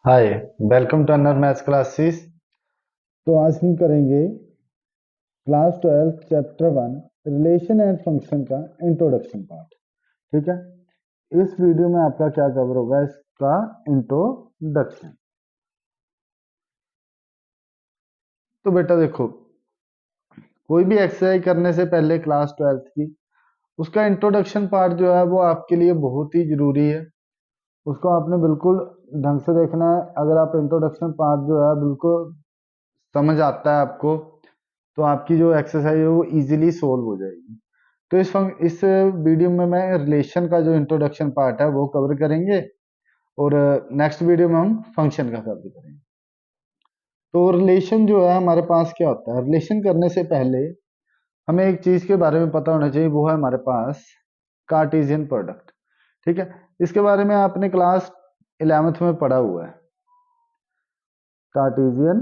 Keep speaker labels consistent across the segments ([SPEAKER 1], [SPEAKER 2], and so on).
[SPEAKER 1] Hi, welcome to another maths classes. तो आज हम करेंगे class 12 chapter 1 relation and function का इंट्रोडक्शन पार्ट। ठीक है, इस वीडियो में आपका क्या कवर होगा, इसका इंट्रोडक्शन। तो बेटा देखो, कोई भी एक्सरसाइज करने से पहले क्लास 12 की उसका इंट्रोडक्शन पार्ट जो है वो आपके लिए बहुत ही जरूरी है। उसको आपने बिल्कुल ढंग से देखना है। अगर आप इंट्रोडक्शन पार्ट जो है बिल्कुल समझ आता है आपको, तो आपकी जो एक्सरसाइज है वो इजीली सोल्व हो जाएगी। तो इस वीडियो में मैं रिलेशन का जो इंट्रोडक्शन पार्ट है वो कवर करेंगे, और नेक्स्ट वीडियो में हम फंक्शन का कवर करेंगे। तो रिलेशन जो है हमारे पास क्या होता है, रिलेशन करने से पहले हमें एक चीज के बारे में पता होना चाहिए, वो है हमारे पास कार्टेशियन प्रोडक्ट। ठीक है, इसके बारे में आपने क्लास 11th में पढ़ा हुआ है, कार्टेशियन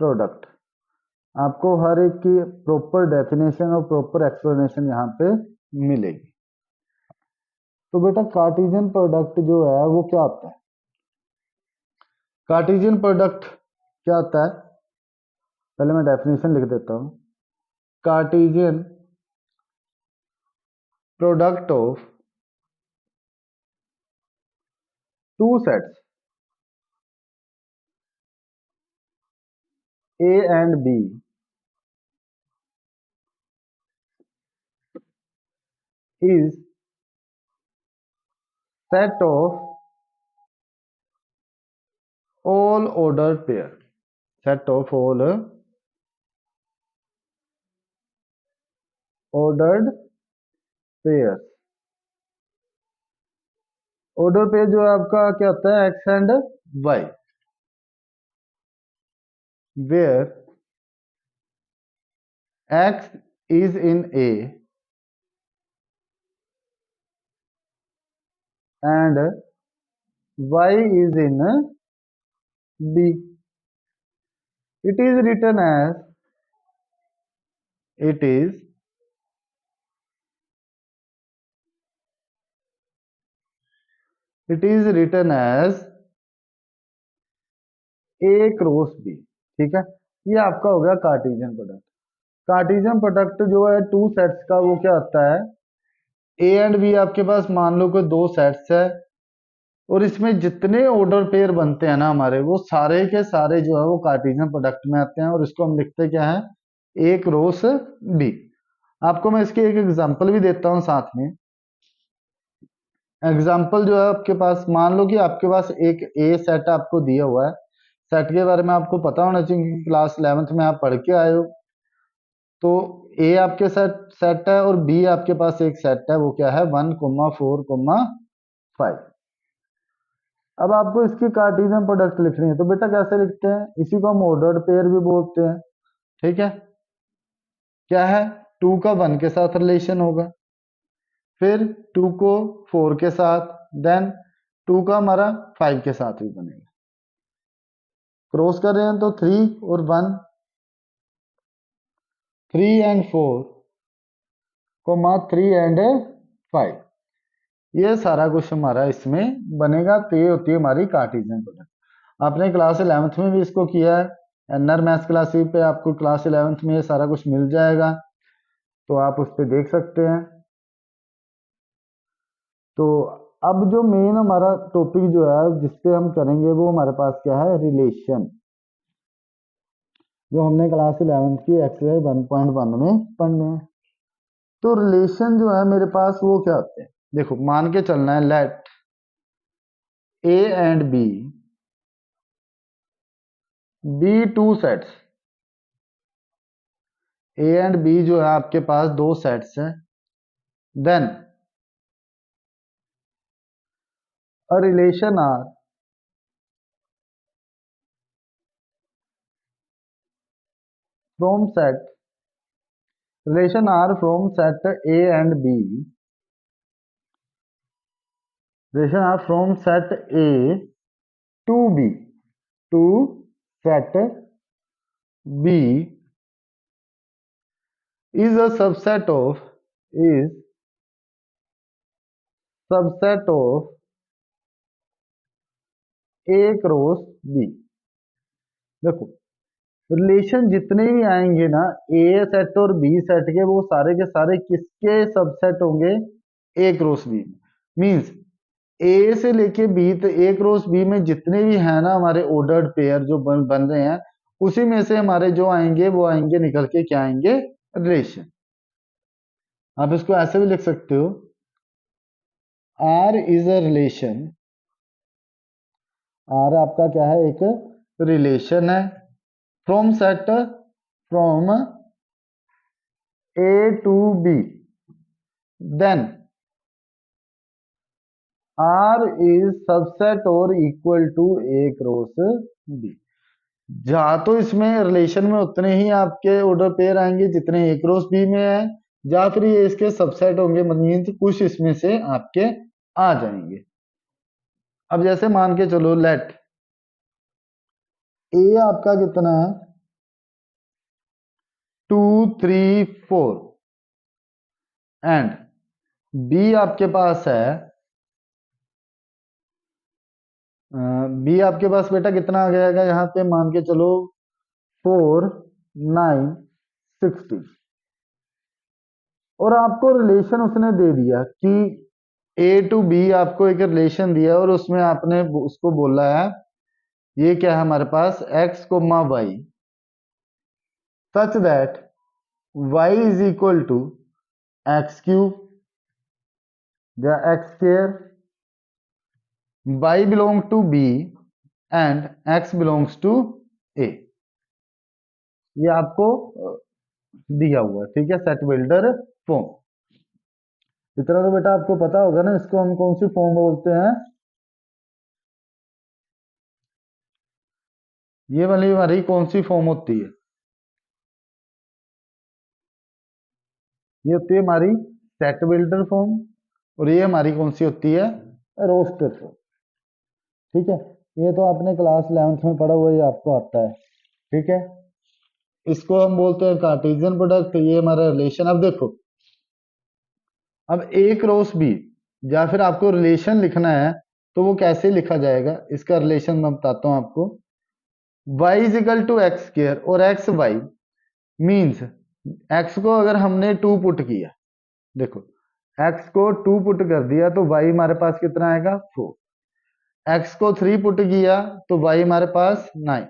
[SPEAKER 1] प्रोडक्ट। आपको हर एक की प्रॉपर डेफिनेशन और प्रॉपर एक्सप्लेनेशन यहाँ पे मिलेगी। तो बेटा कार्टेशियन प्रोडक्ट जो है वो क्या होता है, कार्टेशियन प्रोडक्ट क्या होता है, पहले मैं डेफिनेशन लिख देता हूँ। Cartesian product of two sets A and B is set of all order pair, set of all ordered pair. Order pair जो है आपका क्या होता है, X and Y, where X is in A and y is in b. It is written as it is it is written as a cross b। ठीक है, ये आपका हो गया कार्टेशियन प्रोडक्ट। कार्टेशियन प्रोडक्ट जो है टू सेट्स का वो क्या होता है, ए एंड बी आपके पास मान लो कि दो सेट्स है, और इसमें जितने ऑर्डर पेयर बनते हैं ना हमारे, वो सारे के सारे जो है वो कार्टेशियन प्रोडक्ट में आते हैं, और इसको हम लिखते क्या है, ए क्रॉस बी। आपको मैं इसकी एक एग्जांपल भी देता हूँ साथ में। एग्जाम्पल जो है आपके पास, मान लो कि आपके पास एक ए सेट आपको दिया हुआ है। सेट के बारे में आपको पता होना चाहिए कि क्लास 11th में आप पढ़ के आए हो। तो ए आपके सेट सेट है, और बी आपके पास एक सेट है, वो क्या है, 1,4,5। अब आपको इसकी कार्टेशियन प्रोडक्ट लिखनी है, तो बेटा कैसे लिखते हैं, इसी को हम ऑर्डर्ड पेयर भी बोलते हैं। ठीक है, क्या है, टू का 1 के साथ रिलेशन होगा, फिर टू को 4 के साथ, देन टू का हमारा 5 के साथ भी बनेगा। क्रॉस कर रहे हैं तो 3 और 1, 3 एंड 4, कोमा 3 एंड 5, ये सारा कुछ हमारा इसमें बनेगा। तो ये होती है हमारी कार्टेशियन प्रोडक्ट। आपने क्लास 11th में भी इसको किया है, एनआर मैथ्स क्लासेस पे आपको क्लास 11th में ये सारा कुछ मिल जाएगा, तो आप उस पर देख सकते हैं। तो अब जो मेन हमारा टॉपिक जो है जिसपे हम करेंगे, वो हमारे पास क्या है, रिलेशन, जो हमने क्लास 11th की एक्सरसाइज 1.1 में पढ़ने हैं। तो रिलेशन जो है मेरे पास वो क्या होते हैं, देखो मान के चलना है, let A and B be two sets. A and B जो है आपके पास दो सेट्स हैं, then a relation R from set, relation R from set A and B, relation R from set A to B, to set B is a subset of, is subset of A cross B. देखो relation जितने भी आएंगे ना A set और B set के, वो सारे के सारे किसके सबसेट होंगे? ए क्रॉस बी। मींस ए से लेके बी, तो ए क्रॉस बी में जितने भी है ना हमारे ऑर्डर्ड पेयर जो बन रहे हैं, उसी में से हमारे जो आएंगे वो आएंगे निकल के, क्या आएंगे? रिलेशन। आप इसको ऐसे भी लिख सकते हो, R is a relation. R आपका क्या है? एक रिलेशन है। From set, from A to B, then R is subset और equal to A cross B. जहां तो इसमें रिलेशन में उतने ही आपके ऑर्डर पेयर आएंगे जितने ए क्रॉस बी में है, या फिर ये इसके सबसेट होंगे, मीन्स कुछ इसमें से आपके आ जाएंगे। अब जैसे मान के चलो, लेट ए आपका कितना है? 2 3 4, एंड बी आपके पास है, बी आपके पास बेटा कितना आ जाएगा यहाँ पे? मान के चलो 4 9 60। और आपको रिलेशन उसने दे दिया कि ए टू बी, आपको एक रिलेशन दिया और उसमें आपने उसको बोला है, ये क्या है हमारे पास? X comma Y, such that Y is equal to X cube या X square, Y belong to B and X belongs to A. ये आपको दिया हुआ है, ठीक है, सेट बिल्डर फॉर्म। इतना तो बेटा आपको पता होगा ना, इसको हम कौन सी फॉर्म बोलते हैं? ये वाली हमारी कौन सी फॉर्म होती है? ये होती है हमारी सेट बिल्डर फॉर्म, और ये हमारी कौन सी होती है? Roster form. ठीक है, ये तो आपने क्लास 11th में पढ़ा हुआ, ये आपको आता है। ठीक है, इसको हम बोलते हैं कार्टेशियन प्रोडक्ट। ये हमारा रिलेशन। अब देखो, अब ए क्रॉस बी, या फिर आपको रिलेशन लिखना है तो वो कैसे लिखा जाएगा? इसका रिलेशन मैं बताता हूं आपको। y is equal to X square और एक्स वाई, मीन्स x को अगर हमने 2 पुट किया, देखो x को 2 पुट कर दिया तो y हमारे पास कितना आएगा? 4। x को 3 पुट किया तो y हमारे पास 9।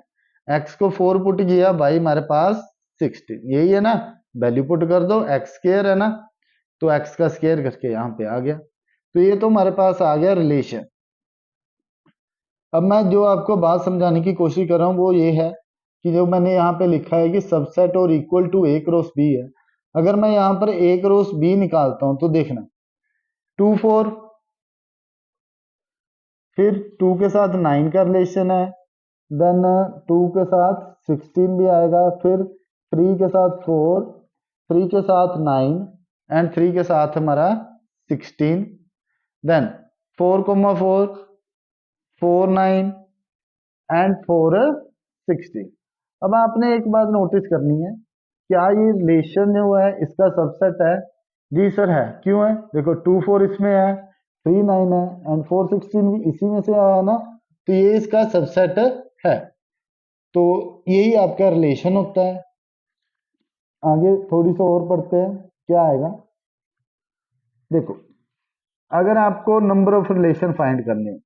[SPEAKER 1] x को 4 पुट किया, y हमारे पास 16। यही है ना, वैल्यू पुट कर दो, x स्क्वायर है ना, तो x का स्क्वायर करके यहाँ पे आ गया। तो ये तो हमारे पास आ गया रिलेशन। अब मैं जो आपको बात समझाने की कोशिश कर रहा हूँ वो ये है कि जो मैंने यहाँ पे लिखा है कि सबसेट और equal to A cross B है, अगर मैं यहाँ पर ए क्रॉस बी निकालता हूँ तो देखना 2 4, फिर 2 के साथ 9 का रिलेशन है, देन 2 के साथ 16 भी आएगा, फिर 3 के साथ 4, 3 के साथ 9 एंड 3 के साथ हमारा 16, देन 4 4 4 9 एंड 4 16। अब आपने एक बात नोटिस करनी है, क्या ये रिलेशन जो है इसका सबसेट है? जी सर है। क्यों है? देखो 2 4 इसमें है, 3 9 है एंड 4 16 भी इसी में से आया है ना, तो ये इसका सबसेट है। तो यही आपका रिलेशन होता है। आगे थोड़ी सी और पढ़ते हैं, क्या आएगा? देखो, अगर आपको नंबर ऑफ रिलेशन फाइंड करने हो,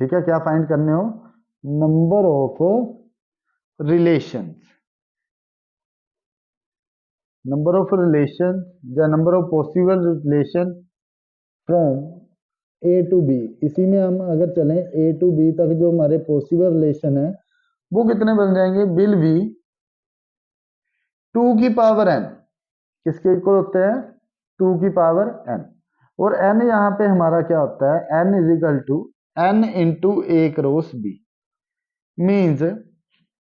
[SPEAKER 1] ठीक है, क्या फाइंड करने हो? Number of relations, number of relation या number of possible relation from A to B. इसी में हम अगर चलें ए टू बी तक, जो हमारे पॉसिबल रिलेशन है वो कितने बन जाएंगे? विल बी 2 की पावर n। किसके इक्वल होते हैं? 2 की पावर n। और n यहाँ पे हमारा क्या होता है? n is equal to n into A cross B, means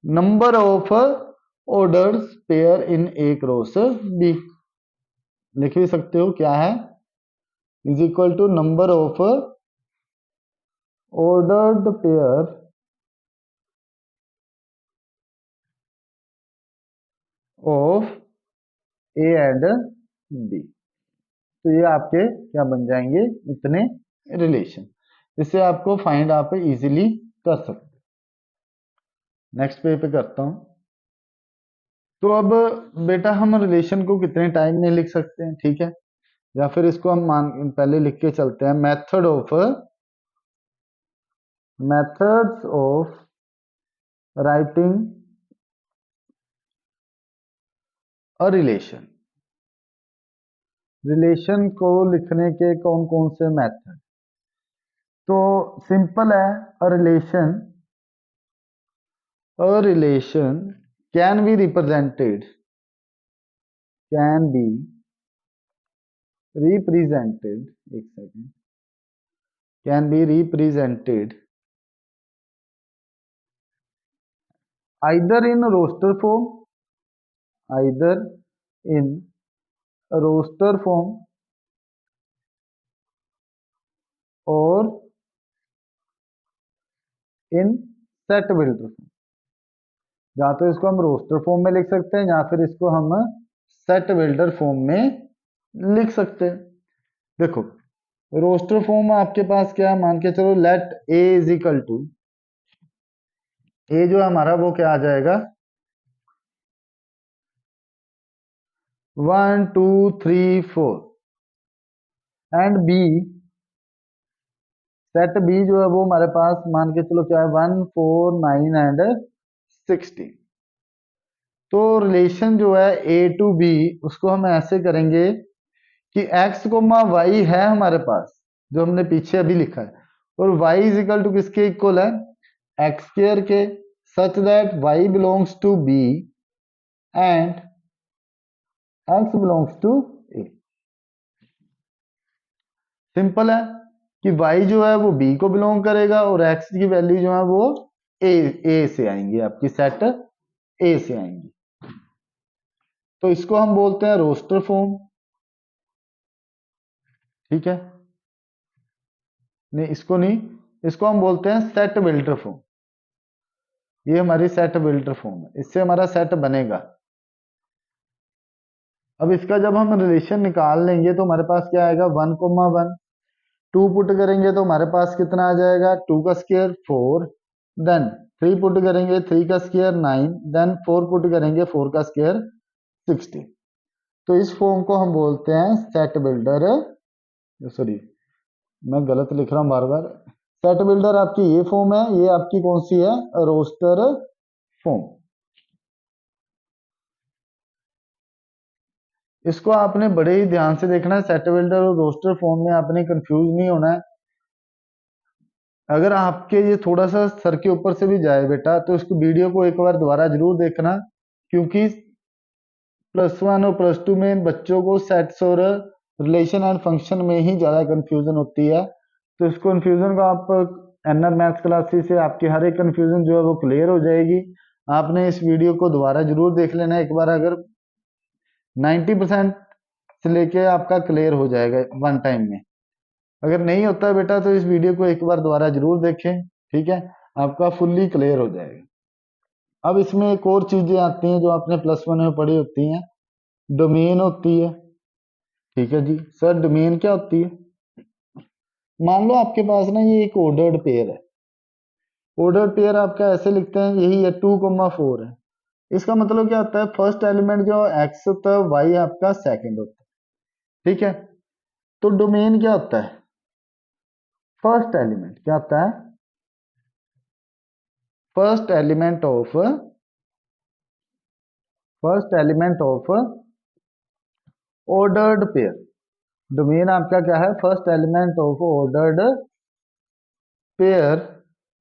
[SPEAKER 1] number of orders pair in A cross B. लिख भी सकते हो, क्या है? Is equal to number of ordered pair of A and B. तो ये आपके क्या बन जाएंगे? इतने रिलेशन। इससे आपको फाइंड आप इजीली कर सकते हैं। नेक्स्ट पेज पे करता हूं। तो अब बेटा हम रिलेशन को कितने टाइम में लिख सकते हैं, ठीक है, या फिर इसको हम पहले लिख के चलते हैं। Methods of writing a relation. Relation को लिखने के कौन कौन से मेथड? तो सिंपल है। A relation can be represented can be represented एक second, can be represented either in roster form, either in roster form और इन सेट बिल्डर फॉर्म। या तो इसको हम रोस्टर फॉर्म में लिख सकते हैं या फिर इसको हम सेट बिल्डर फॉर्म में लिख सकते हैं। देखो रोस्टर फॉर्म आपके पास क्या है, मान के चलो let A is equal to, A जो है हमारा वो क्या आ जाएगा, 1 2 3 4 एंड बी, सेट बी जो है वो हमारे पास मान के चलो क्या है 1 4 9 एंड 16। तो रिलेशन जो है ए टू बी उसको हम ऐसे करेंगे कि एक्स कोमा वाई है हमारे पास जो हमने पीछे अभी लिखा है, और वाई इज इक्वल टू किसके इक्वल है, एक्स स्क्वायर के, such that Y belongs to B and X belongs to A. Simple है कि y जो है वो b को बिलोंग करेगा और x की वैल्यू जो है वो a से आएंगी, आपकी सेट a से आएंगी। तो इसको हम बोलते हैं रोस्टर फॉर्म, ठीक है, नहीं इसको नहीं, इसको हम बोलते हैं सेट बिल्डर फॉर्म। ये हमारी सेट बिल्डर फॉर्म है, इससे हमारा सेट बनेगा। अब इसका जब हम रिलेशन निकाल लेंगे तो हमारे पास क्या आएगा 1,1, 2 पुट करेंगे तो हमारे पास कितना आ जाएगा 2 का स्क्वायर 4, देन 3 पुट करेंगे 3 का स्क्वायर 9, देन 4 पुट करेंगे 4 का स्क्वायर 16। तो इस फॉर्म को हम बोलते हैं सेट बिल्डर, सॉरी मैं गलत लिख रहा हूँ बार बार। सेट बिल्डर आपकी ये फॉर्म है, ये आपकी कौन सी है, रोस्टर फॉर्म। इसको आपने बड़े ही ध्यान से देखना है, सेट बिल्डर और रोस्टर फॉर्म में आपने कंफ्यूज नहीं होना है। अगर आपके ये थोड़ा सा सर के ऊपर से भी जाए बेटा तो इसको वीडियो को एक बार दोबारा जरूर देखना, क्योंकि +1 और +2 में बच्चों को सेट्स और रिलेशन एंड फंक्शन में ही ज़्यादा कंफ्यूजन होती है। तो इस कंफ्यूजन को आप एनआर मैथ्स क्लासेस से आपकी हर एक कंफ्यूजन जो है वो क्लियर हो जाएगी। आपने इस वीडियो को दोबारा जरूर देख लेना एक बार, अगर 90% से लेके आपका क्लियर हो जाएगा वन टाइम में। अगर नहीं होता बेटा तो इस वीडियो को एक बार दोबारा जरूर देखें, ठीक है, आपका फुल्ली क्लियर हो जाएगा। अब इसमें एक और चीजें आती हैं जो आपने +1 में पढ़ी होती हैं, डोमेन होती है, ठीक है जी सर। डोमेन क्या होती है, मान लो आपके पास ना ये एक ऑर्डर्ड पेयर है, ऑर्डर्ड पेयर आपका ऐसे लिखते हैं, यही है 2,4 है। इसका मतलब क्या होता है, फर्स्ट एलिमेंट जो x होता है y आपका सेकंड होता है, ठीक है। तो डोमेन क्या होता है, फर्स्ट एलिमेंट क्या होता है, first element of ordered pair. Domain आपका क्या है, first element of ordered pair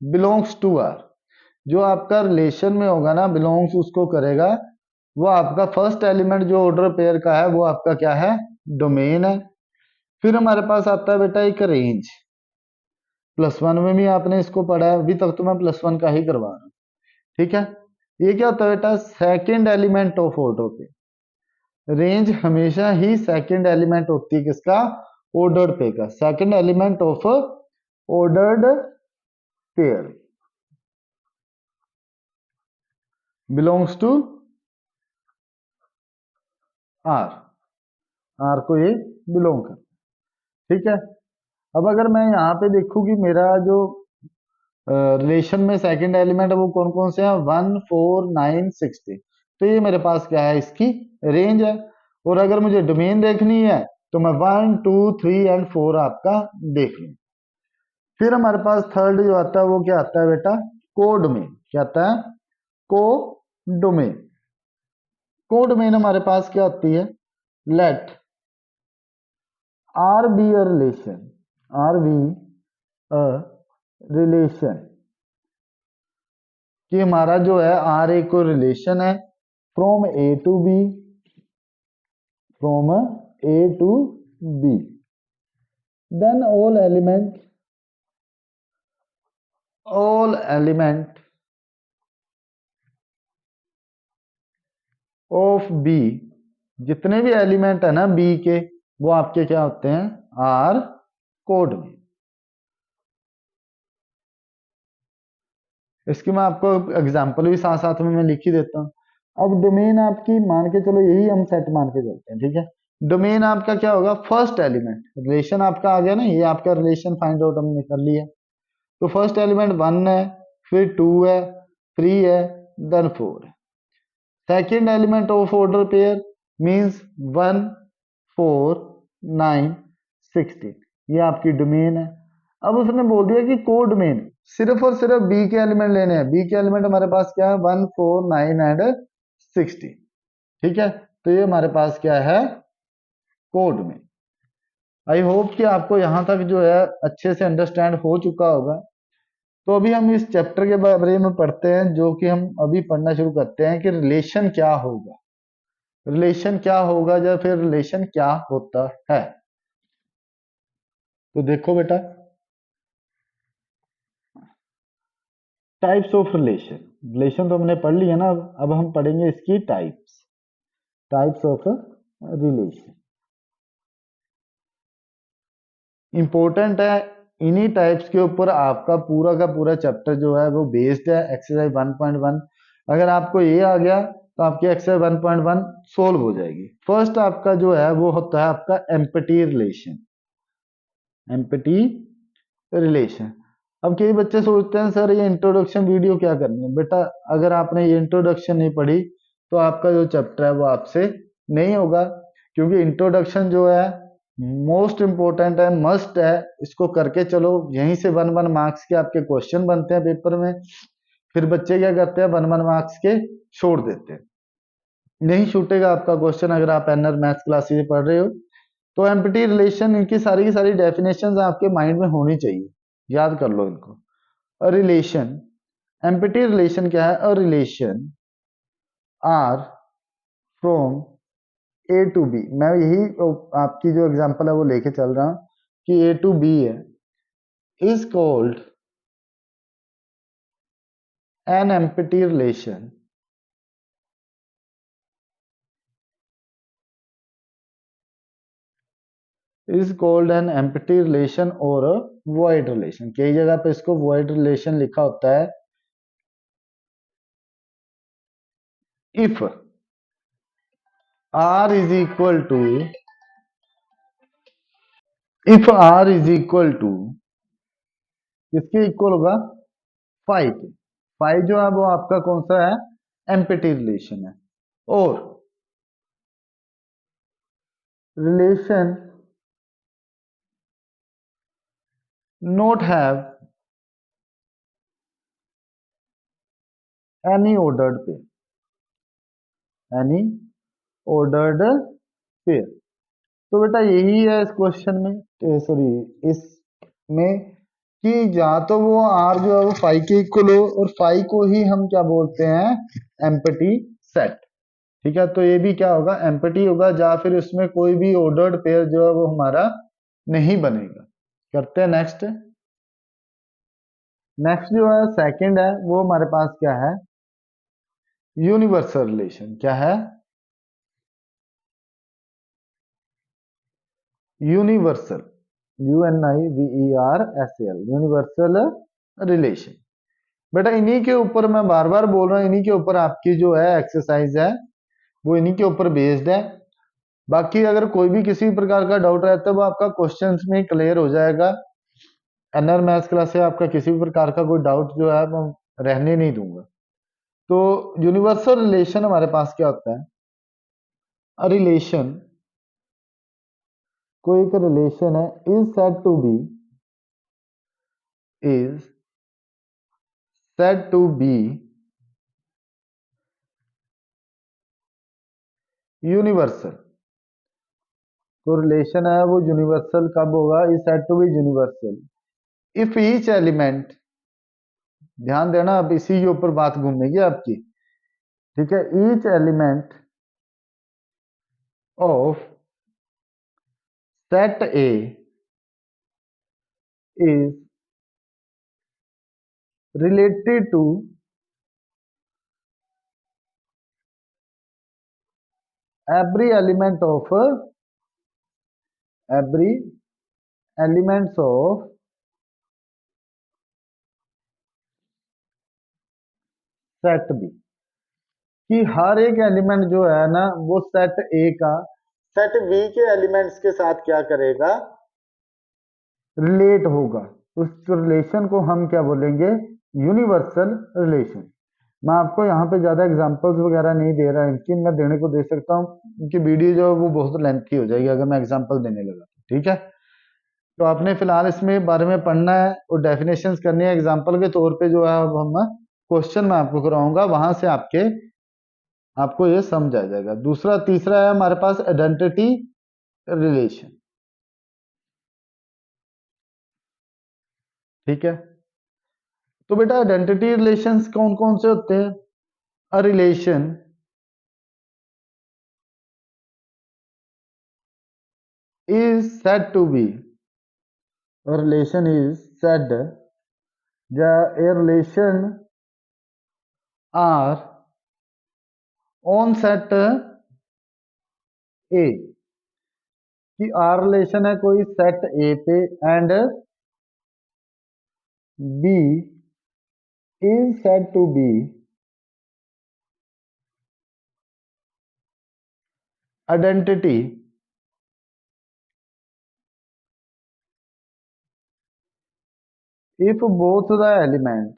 [SPEAKER 1] belongs to R. जो आपका रिलेशन में होगा ना बिलोंग्स उसको करेगा, वो आपका फर्स्ट एलिमेंट जो ऑर्डर पेयर का है वो आपका क्या है, डोमेन है। फिर हमारे पास आता है बेटा एक रेंज, +1 में भी आपने इसको पढ़ा है, अभी तक तो मैं +1 का ही करवा रहा हूँ, ठीक है। ये क्या होता है बेटा, सेकेंड एलिमेंट ऑफ ऑर्डर पे। रेंज हमेशा ही सेकेंड एलिमेंट होती है किसका, ऑर्डर्ड पे का, second element of ordered pair belongs to R, R को ये बिलोंग कर, ठीक है। अब अगर मैं यहाँ पे देखूं कि मेरा जो रिलेशन में सेकंड एलिमेंट वो कौन कौन से हैं, 1 4 9 60। तो ये मेरे पास क्या है, इसकी रेंज है। और अगर मुझे डोमेन देखनी है तो मैं 1 2 3 एंड 4 आपका देख लूँ। फिर हमारे पास थर्ड जो आता है वो क्या आता है बेटा, कोडोमेन। क्या आता है, कोडोमेन। कोडोमेन हमारे पास क्या होती है, let R be a relation, R be a relation, कि हमारा जो है आर एक को रिलेशन है from A to B, from A to B, then all element of B, जितने भी एलिमेंट है ना बी के, वो आपके क्या होते हैं, आर कोड में। इसकी मैं आपको एग्जांपल भी साथ साथ में मैं लिख ही देता हूँ। अब डोमेन आपकी मान के चलो, यही हम सेट मान के चलते हैं, ठीक है। डोमेन आपका क्या होगा, फर्स्ट एलिमेंट, रिलेशन आपका आ गया ना, ये आपका रिलेशन फाइंड आउट हमने कर लिया। तो फर्स्ट एलिमेंट 1 है, फिर 2 है, 3 है, देन 4 है। Second element of order pair means 1 4 9 16, ये आपकी डोमेन है। अब उसने बोल दिया कि कोड डोमेन सिर्फ और सिर्फ बी के एलिमेंट लेने हैं। बी के एलिमेंट हमारे पास क्या है, 1 4 9 एंड 16, ठीक है। तो ये हमारे पास क्या है, कोड में। आई होप कि आपको यहां तक जो है अच्छे से अंडरस्टैंड हो चुका होगा। तो अभी हम इस चैप्टर के बारे में पढ़ते हैं, जो कि हम अभी पढ़ना शुरू करते हैं कि रिलेशन क्या होगा, रिलेशन क्या होगा या फिर रिलेशन क्या होता है। तो देखो बेटा, टाइप्स ऑफ रिलेशन, रिलेशन तो हमने पढ़ लिया ना, अब हम पढ़ेंगे इसकी types, types of relation. Important है, इन्हीं टाइप्स के ऊपर आपका पूरा का पूरा चैप्टर जो है वो बेस्ड है, एक्सरसाइज 1.1। अगर आपको ये आ गया तो आपकी एक्सरसाइज 1.1 सोल्व हो जाएगी। फर्स्ट आपका जो है वो होता है आपका एम्पटी रिलेशन, एम्पटी रिलेशन। अब कई बच्चे सोचते हैं सर ये इंट्रोडक्शन वीडियो क्या करनी है। बेटा अगर आपने ये इंट्रोडक्शन नहीं पढ़ी तो आपका जो चैप्टर है वो आपसे नहीं होगा, क्योंकि इंट्रोडक्शन जो है मोस्ट इंपॉर्टेंट है, मस्ट है। इसको करके चलो, यहीं से 1 1 मार्क्स के आपके क्वेश्चन बनते हैं पेपर में। फिर बच्चे क्या करते हैं, 1 1 मार्क्स के छोड़ देते हैं। नहीं छूटेगा आपका क्वेश्चन अगर आप एनआर मैथ्स क्लासेस पढ़ रहे हो। तो एम्पटी रिलेशन, इनकी सारी की सारी डेफिनेशंस आपके माइंड में होनी चाहिए, याद कर लो इनको। अ रिलेशन, एम्पटी रिलेशन क्या है, a relation R from A to B. मैं यही आपकी जो एग्जांपल है वो लेके चल रहा हूं कि ए टू बी है, is called an empty relation, is called an empty relation और वॉइड रिलेशन। कई जगह पे इसको वॉइड रिलेशन लिखा होता है। If R is equal to, if R is equal to, किसके इक्वल होगा, फाइव के। फाइव जो है वो आपका कौन सा है, एम्पटी रिलेशन है। और relation not have any ordered pair, any ordered pair. तो बेटा यही है इस क्वेश्चन में, सॉरी इसमें, कि या तो वो आर जो है वो फाइव के इक्वल हो, और फाइव को ही हम क्या बोलते हैं, एम्पटी सेट। ठीक है, तो ये भी क्या होगा, एम्पटी होगा, या फिर उसमें कोई भी ऑर्डर्ड पेयर जो है वो हमारा नहीं बनेगा। करते हैं नेक्स्ट। नेक्स्ट जो है सेकंड है, वो हमारे पास क्या है, यूनिवर्सल रिलेशन। क्या है, यूनिवर्सल, UNIVERSAL, यूनिवर्सल रिलेशन। बेटा इन्हीं के ऊपर मैं बार बार बोल रहा हूँ, इन्हीं के ऊपर आपकी जो है एक्सरसाइज है वो इन्हीं के ऊपर बेस्ड है। बाकी अगर कोई भी किसी प्रकार का डाउट रहता है वो आपका क्वेश्चंस में क्लियर हो जाएगा। एनआर मैथ्स क्लास से आपका किसी भी प्रकार का कोई डाउट जो है मैं रहने नहीं दूंगा। तो यूनिवर्सल रिलेशन हमारे पास क्या होता है? अ रिलेशन, कोई एक रिलेशन है, is said to be universal. तो रिलेशन है वो यूनिवर्सल कब होगा? Is said to be universal if each element, ध्यान देना अब इसी के ऊपर बात घूमेगी आपकी, ठीक है। Each element of set A is related to every element of every elements of set B, कि हर एक एलिमेंट जो है ना वो सेट ए का सेट बी के एलिमेंट्स के साथ क्या करेगा? रिलेट होगा। उस रिलेशन को हम क्या बोलेंगे? Universal relation. मैं आपको यहाँ पे ज्यादा एग्जांपल्स वगैरह नहीं दे रहा, इनकी मैं देने को दे सकता हूँ, क्योंकि वीडियो जो है वो बहुत लेंथी हो जाएगी अगर मैं एग्जांपल देने लगा, ठीक है। तो आपने फिलहाल इसमें बारे में पढ़ना है और डेफिनेशंस करनी है एग्जांपल के तौर पे, जो है अब हम क्वेश्चन मैं आपको कराऊंगा, वहां से आपको ये समझ आ जाएगा। दूसरा तीसरा है हमारे पास आइडेंटिटी रिलेशन, ठीक है। तो बेटा आइडेंटिटी रिलेशंस कौन कौन से होते हैं? A relation is said to be, relation is said, a relation are on set A, कि आर रिलेशन है कोई सेट ए पे and B is said to be identity if both the element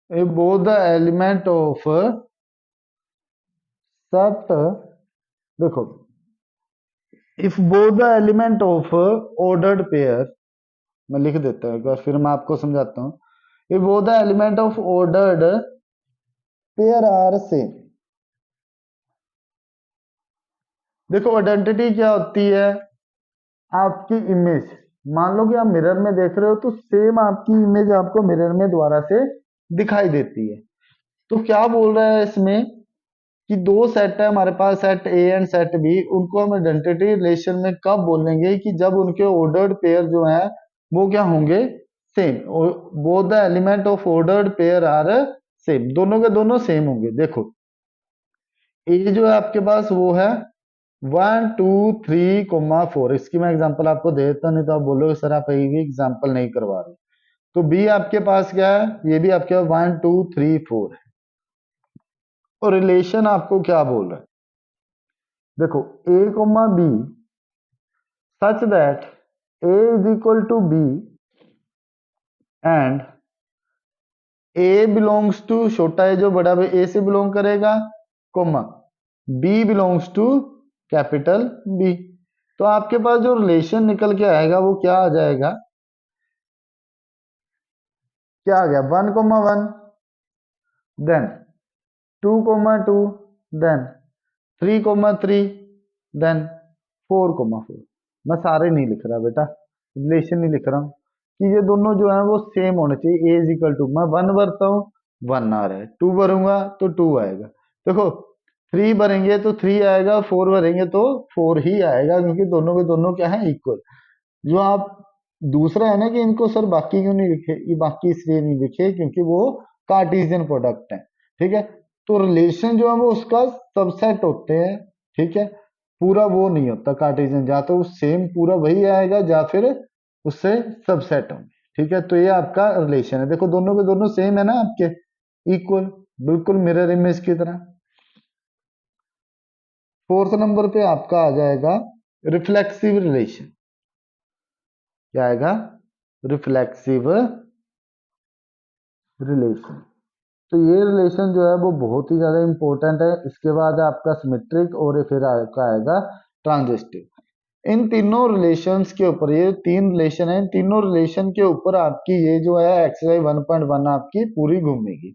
[SPEAKER 1] if both the element of set, देखो, if both the element of ordered pair, मैं लिख देता हूँ एक बार फिर मैं आपको समझाता हूँ। if both the element of ordered pair are same, देखो आइडेंटिटी क्या होती है? आपकी इमेज, मान लो कि आप मिरर में देख रहे हो तो सेम आपकी इमेज आपको मिरर में दोबारा से दिखाई देती है। तो क्या बोल रहा है इसमें कि दो सेट है हमारे पास, set A and set B, उनको हम आइडेंटिटी रिलेशन में कब बोलेंगे? कि जब उनके ऑर्डर्ड पेयर जो है वो क्या होंगे? Same. Both the element of ordered pair are same, दोनों के दोनों सेम होंगे। देखो ए जो है आपके पास वो है 1 2 3 4, इसकी मैं एग्जांपल आपको दे देता हूं, नहीं तो आप बोलोगे सर आप ये भी एग्जांपल नहीं करवा रहे। तो बी आपके पास क्या है? ये भी आपके पास 1 2 3 4 है। और रिलेशन आपको क्या बोल रहा है? देखो A comma B such that A is equal to B and A belongs to, छोटा ए जो बड़ा भाई ए से बिलोंग करेगा, comma B belongs to capital B. तो आपके पास जो रिलेशन निकल के आएगा वो क्या आ जाएगा? क्या आ गया? 1 1 देन 2 2 देन 3 3 देन 4 4। मैं सारे नहीं लिख रहा बेटा, रिलेशन नहीं लिख रहा हूँ, कि ये दोनों जो है वो सेम होने चाहिए। ए इज इक्वल टू, मैं 1 भरता हूँ 1 आ रहा है, 2 भरूंगा तो 2 आएगा। देखो 3 भरेंगे तो 3 आएगा, 4 भरेंगे तो 4 ही आएगा, क्योंकि दोनों के दोनों क्या है? इक्वल। जो आप दूसरा है ना कि इनको सर बाकी क्यों नहीं लिखे, ये बाकी इसलिए नहीं लिखे क्योंकि वो कार्टेशियन प्रोडक्ट है, ठीक है। तो रिलेशन जो है वो उसका सबसेट होते हैं, ठीक है। पूरा वो नहीं होता कार्टेशियन, या तो सेम पूरा वही आएगा या फिर उससे सबसेट होंगे, ठीक है। तो ये आपका रिलेशन है। देखो दोनों के दोनों सेम है ना आपके, इक्वल, बिल्कुल मिरर इमेज की तरह। फोर्थ नंबर पे आपका आ जाएगा रिफ्लेक्सिव रिलेशन। क्या आएगा? Reflexive relation. तो ये रिलेशन जो है वो बहुत ही ज्यादा इंपॉर्टेंट है। इसके बाद आपका सिमेट्रिक और फिर आपका आएगा ट्रांजिस्टिव। इन तीनों रिलेशंस के ऊपर, ये तीन रिलेशन है, इन तीनों रिलेशन के ऊपर आपकी ये जो है एक्सरसाइज 1.1 आपकी पूरी घूमेगी।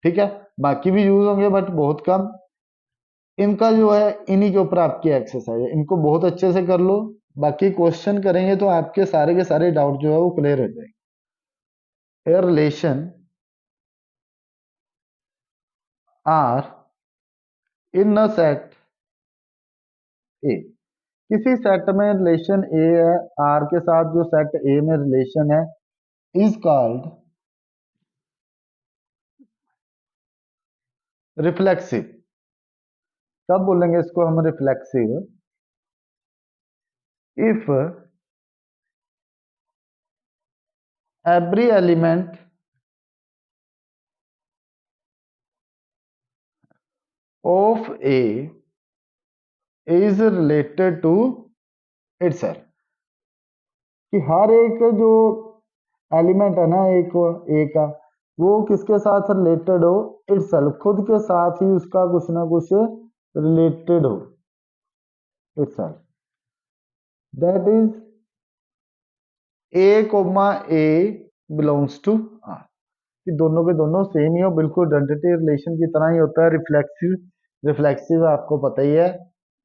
[SPEAKER 1] ठीक है, बाकी भी यूज होंगे बट बहुत कम। इनका जो है इन्हीं के ऊपर आपकी एक्सरसाइज है, इनको बहुत अच्छे से कर लो। बाकी क्वेश्चन करेंगे तो आपके सारे के सारे डाउट जो है वो क्लियर हो जाएंगे। A relation R in a set A, किसी सेट में रिलेशन ए है, आर के साथ जो सेट ए में रिलेशन है इज कॉल्ड रिफ्लेक्सिव। कब बोलेंगे इसको हम reflexive? If every element of A is related to itself, कि हर एक जो एलिमेंट है ना एक ए का, वो किसके साथ रिलेटेड हो? इटसेल्फ, खुद के साथ ही उसका कुछ ना कुछ रिलेटेड हो itself. That is A comma A belongs to R, कि दोनों के दोनों सेम ही हो, बिल्कुल आइडेंटिटी रिलेशन की तरह ही होता है। रिफ्लेक्सिव, रिफ्लेक्सिव आपको पता ही है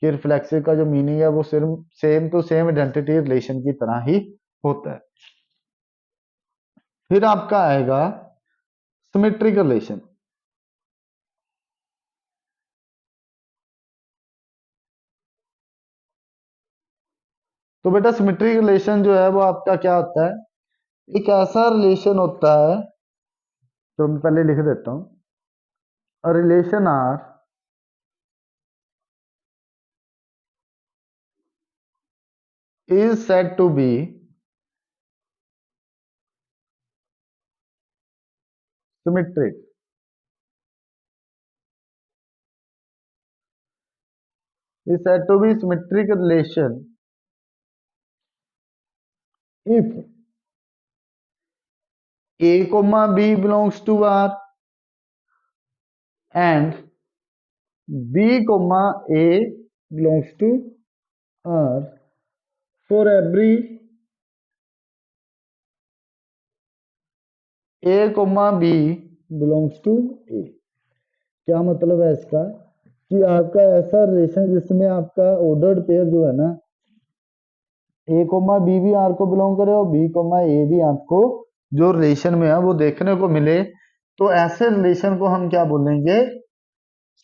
[SPEAKER 1] कि रिफ्लेक्सिव का जो मीनिंग है वो सिर्फ same to same identity relation की तरह ही होता है। फिर आपका आएगा सिमेट्रिक रिलेशन। तो बेटा सिमेट्रिक रिलेशन जो है वो आपका क्या होता है? एक ऐसा रिलेशन होता है, तो मैं पहले लिख देता हूं, relation R is said to be symmetric is said to be symmetric relation if a comma b belongs to r and b comma a belongs to r for every a comma b belongs to a। क्या मतलब है इसका? कि आपका ऐसा relation जिसमें आपका ordered pair जो है ना, ए कोमा बी भी आर को बिलोंग करे और बी कोमा ए भी आपको जो रिलेशन में है वो देखने को मिले, तो ऐसे रिलेशन को हम क्या बोलेंगे?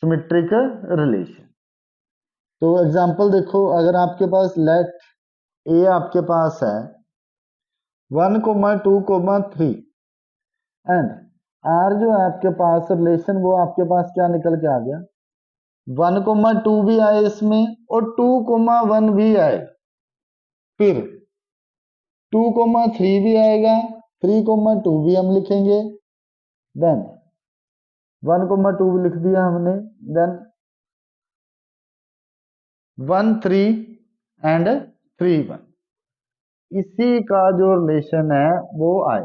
[SPEAKER 1] Symmetric relation. तो एग्जांपल देखो, अगर आपके पास लेट ए आपके पास है 1,2,3 एंड आर जो है आपके पास रिलेशन, वो आपके पास क्या निकल के आ गया? 1,2 भी आए इसमें और 2,1 भी आए, फिर 2,3 भी आएगा, 3,2 भी हम लिखेंगे, देन 1,2 भी लिख दिया हमने, देन 1,3 एंड 3,1, इसी का जो रिलेशन है वो आए।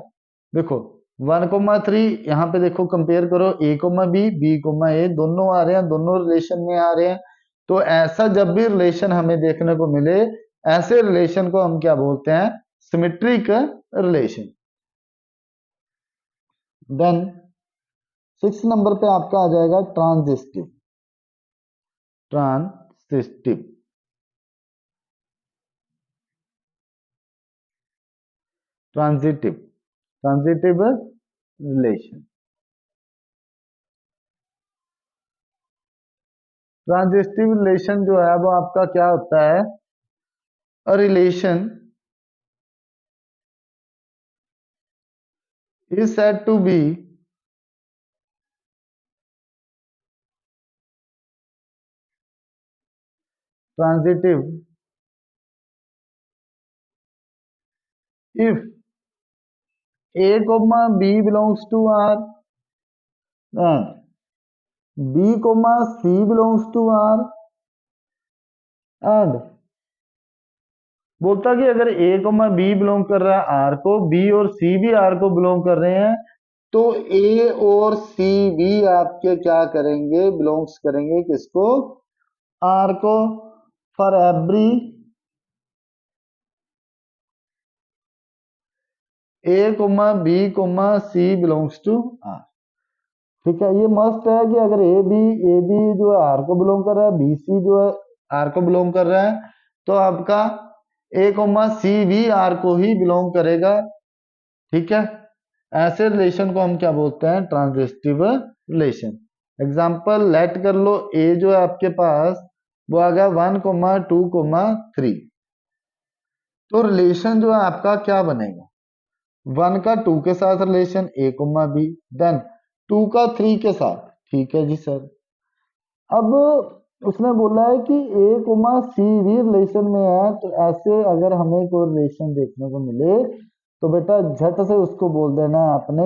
[SPEAKER 1] देखो 1,3 यहाँ पे देखो कंपेयर करो, ए कोमा बी, बी कोमा ए, दोनों आ रहे हैं, दोनों रिलेशन में आ रहे हैं। तो ऐसा जब भी रिलेशन हमें देखने को मिले, ऐसे रिलेशन को हम क्या बोलते हैं? Symmetric relation. देन 6 नंबर पे आपका आ जाएगा transitive. Transitive, transitive, transitive relation. Transitive relation जो है वो आपका क्या होता है? A relation is said to be transitive if a comma b belongs to r and b comma c belongs to r and बोलता कि अगर ए कोमा बी बिलोंग कर रहा है आर को, बी और सी भी आर को बिलोंग कर रहे हैं, तो ए और सी भी आपके क्या करेंगे, बिलोंग्स करेंगे किसको, आर को। For every A comma B comma C belongs to R. ठीक है, ये मस्ट है कि अगर ए बी जो है आर को बिलोंग कर रहा है, बी सी जो है आर को बिलोंग कर रहा है, तो आपका ए कोमा सी भी आर को ही बिलोंग करेगा। ठीक है, ऐसे रिलेशन को हम क्या बोलते हैं, ट्रांजिटिव रिलेशन। एग्जाम्पल लेट कर लो, ए जो है आपके पास वो आ गया 1,2,3, तो रिलेशन जो है आपका क्या बनेगा, 1 का 2 के साथ रिलेशन ए कोमा बी, देन 2 का 3 के साथ। ठीक है जी सर। अब उसने बोला है कि ए कोमा सी भी रिलेशन में है, तो ऐसे अगर हमें कोई रिलेशन देखने को मिले तो बेटा झट से उसको बोल देना है आपने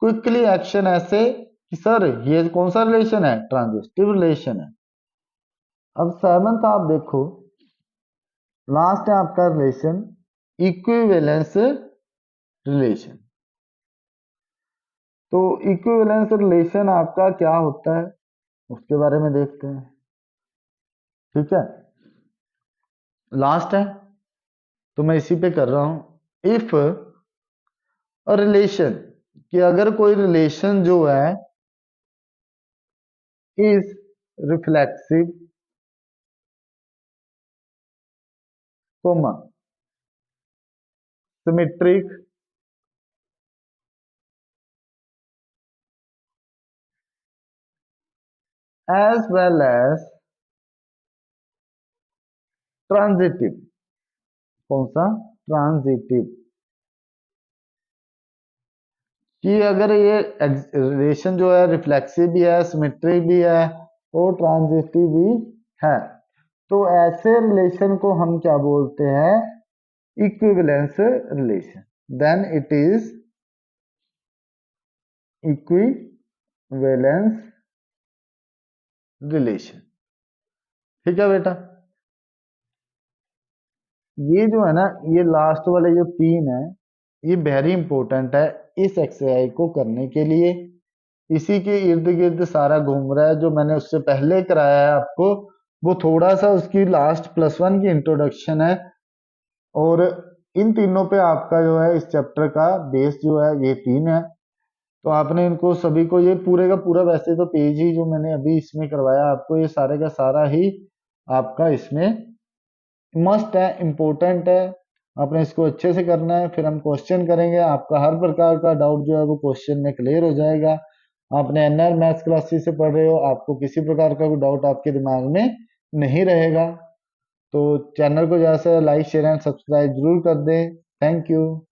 [SPEAKER 1] क्विकली एक्शन ऐसे कि सर ये कौन सा रिलेशन है, ट्रांजिटिव रिलेशन है। अब सेवंथ आप देखो, लास्ट है आपका रिलेशन इक्विवेलेंस रिलेशन। तो इक्विवेलेंस रिलेशन आपका क्या होता है उसके बारे में देखते हैं। ठीक है, लास्ट है तो मैं इसी पे कर रहा हूं। इफ अ रिलेशन, कि अगर कोई रिलेशन जो है is reflexive comma symmetric as well as transitive. कौन सा, ट्रांजिटिव। कि अगर ये रिलेशन जो है रिफ्लेक्सिव भी है, सिमेट्रिक भी है और ट्रांजिटिव भी है, तो ऐसे रिलेशन को हम क्या बोलते हैं, equivalence relation. Then it is equivalence relation. ठीक है बेटा, ये जो है ना, ये लास्ट वाले जो तीन है ये वेरी इंपॉर्टेंट है इस एक्सरसाइज को करने के लिए। इसी के इर्द गिर्द सारा घूम रहा है, जो मैंने उससे पहले कराया है आपको वो थोड़ा सा उसकी लास्ट +1 की इंट्रोडक्शन है, और इन तीनों पे आपका जो है इस चैप्टर का बेस जो है ये तीन है। तो आपने इनको सभी को, ये पूरे का पूरा वैसे तो पेज ही जो मैंने अभी इसमें करवाया आपको, ये सारे का सारा ही आपका इसमें मस्ट है, इम्पोर्टेंट है। आपने इसको अच्छे से करना है, फिर हम क्वेश्चन करेंगे, आपका हर प्रकार का डाउट जो है वो क्वेश्चन में क्लियर हो जाएगा। आपने एनआर मैथ्स क्लासेस से पढ़ रहे हो, आपको किसी प्रकार का कोई डाउट आपके दिमाग में नहीं रहेगा। तो चैनल को जैसे लाइक शेयर एंड सब्सक्राइब जरूर कर दें। Thank you.